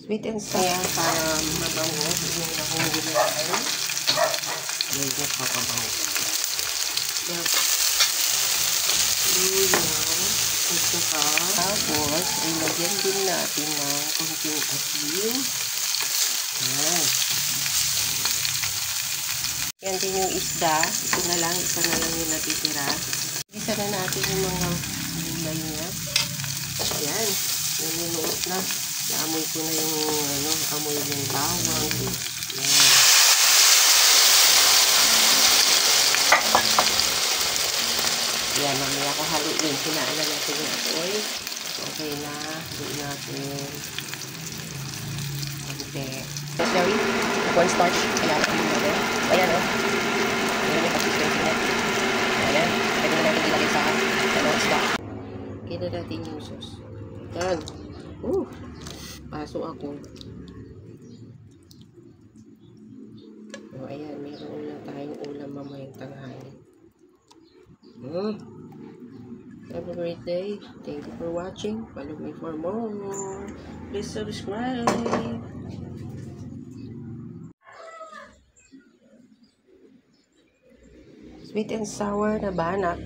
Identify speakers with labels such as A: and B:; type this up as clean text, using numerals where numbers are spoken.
A: Sweet and sour. Kaya para mabango, yung akong ginagawa. Medyo papabango. Tapos, ilagyan din natin ng konting asin. Yan. Yan din yung isda. Ito na lang, isa na lang yung natitira. Isa na natin yung mga gulay niya. Yan. Nanunuot na. Naamoy ko na yung amoy ng bawang. Yan. Yan, mamaya ko haluin. Hinaan na natin yung apoy. Okay na. Haluin natin. Okay. Necessary. Cornstarch. Kaya natin yung natin. Ayan o. Ayan yung consistency niya. Ayan. Pwede na natin ilagay sa isda. Okay na natin yung sauce. Yan. Paso ako. O, ayan. Meron lang tayong ulam mamayang tanghali. Have a great day. Thank you for watching. Follow me for more. Please subscribe. Sweet and sour na banak.